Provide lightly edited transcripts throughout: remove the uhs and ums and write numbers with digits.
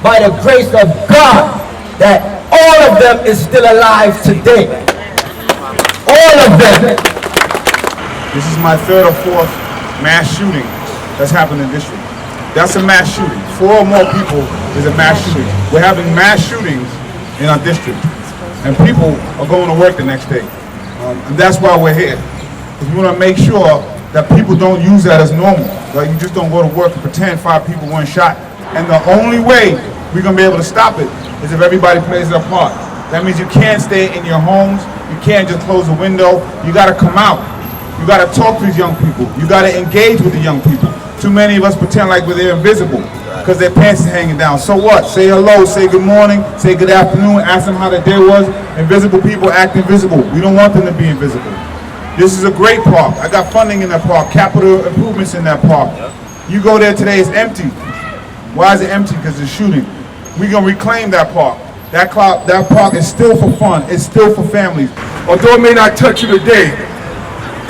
by the grace of God, that all of them is still alive today. All of them. This is my third or fourth mass shooting that's happened in district. That's a mass shooting. 4 or more people is a mass shooting. We're having mass shootings in our district, and people are going to work the next day. And that's why we're here. Because we want to make sure that people don't use that as normal. Like, you just don't go to work and pretend 5 people weren't shot. And the only way we're going to be able to stop it is if everybody plays their part. That means you can't stay in your homes. You can't just close the window. You got to come out. You got to talk to these young people. You got to engage with the young people. Too many of us pretend like they're invisible because their pants are hanging down. So what? Say hello, say good morning, say good afternoon, ask them how their day was. Invisible people act invisible. We don't want them to be invisible. This is a great park. I got funding in that park, capital improvements in that park. You go there today, it's empty. Why is it empty? Because it's shooting. We're going to reclaim that park. That park is still for fun. It's still for families. Although it may not touch you today,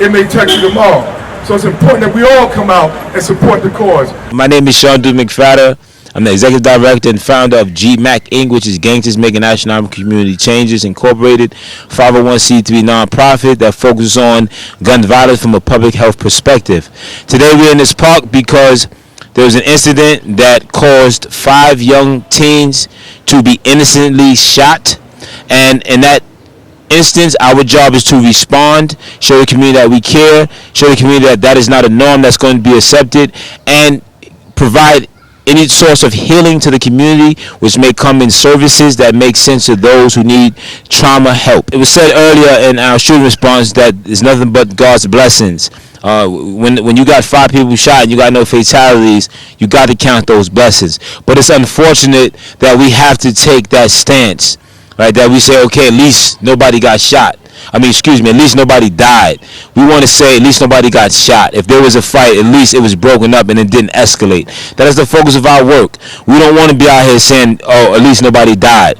it may touch you tomorrow. So it's important that we all come out and support the cause. My name is Sean Du McFadder. I'm the executive director and founder of GMAC Inc., which is Gangsters Making Astronomical Community Changes Incorporated, 501c3 nonprofit that focuses on gun violence from a public health perspective. Today we're in this park because there was an incident that caused 5 young teens to be innocently shot, and in that instance, our job is to respond, show the community that we care, show the community that that is not a norm that's going to be accepted, and provide any source of healing to the community, which may come in services that make sense to those who need trauma help. It was said earlier in our shooting response that it's nothing but God's blessings. When you got 5 people shot and you got no fatalities, you got to count those blessings. But it's unfortunate that we have to take that stance. Right, that we say, okay, at least nobody got shot. At least nobody died. We want to say at least nobody got shot. If there was a fight, at least it was broken up and it didn't escalate. That is the focus of our work. We don't want to be out here saying, oh, at least nobody died.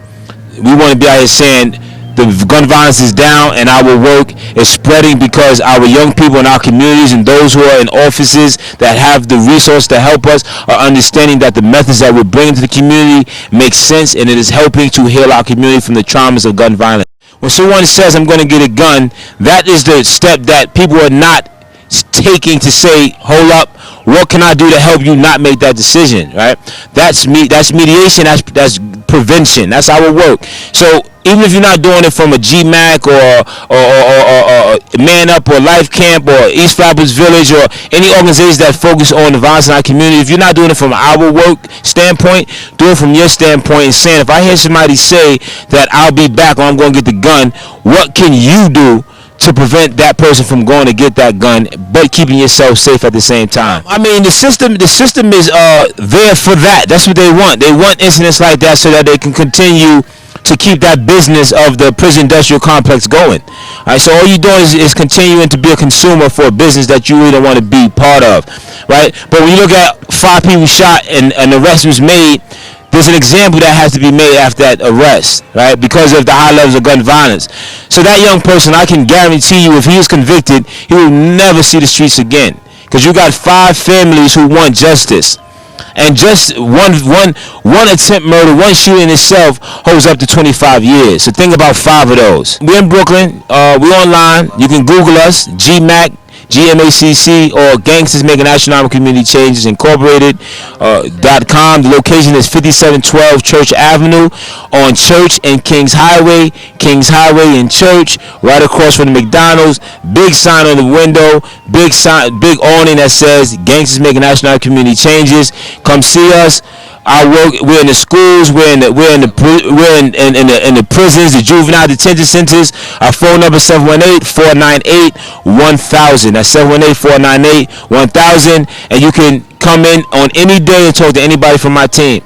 We want to be out here saying the gun violence is down and our work is spreading because our young people in our communities and those who are in offices that have the resource to help us are understanding that the methods that we're bringing to the community make sense, and it is helping to heal our community from the traumas of gun violence. When someone says, I'm going to get a gun, that is the step that people are not taking to say, hold up, what can I do to help you not make that decision, right? That's mediation, that's prevention, that's our work. So even if you're not doing it from a GMAC or Man Up or Life Camp or East Flatbush Village or any organizations that focus on the violence in our community, if you're not doing it from our work standpoint, do it from your standpoint and saying, if I hear somebody say that I'll be back or I'm going to get the gun, what can you do to prevent that person from going to get that gun, but keeping yourself safe at the same time? I mean, the system is there for that. That's what they want. They want incidents like that so that they can continue to keep that business of the prison industrial complex going. All right, so all you're doing is continuing to be a consumer for a business that you really don't want to be part of, right? But when you look at 5 people shot and an arrest was made, there's an example that has to be made after that arrest, right? Because of the high levels of gun violence. So that young person, I can guarantee you, if he is convicted, he will never see the streets again. Because you got 5 families who want justice. And just one attempt murder, one shooting itself holds up to 25 years. So think about 5 of those. We're in Brooklyn. We're online. You can Google us, GMAC, GMACC, or Gangsters Making Astronomical Community Changes Incorporated .com. The location is 5712 Church Avenue on Church and Kings Highway and Church, right across from the McDonald's. Big sign on the window, big awning that says Gangsters Making Astronomical Community Changes. Come see us. Our work, we're in the schools, we're in the prisons, the juvenile detention centers. Our phone number is 718-498-1000. That's 718-498-1000, and you can come in on any day and talk to anybody from my team.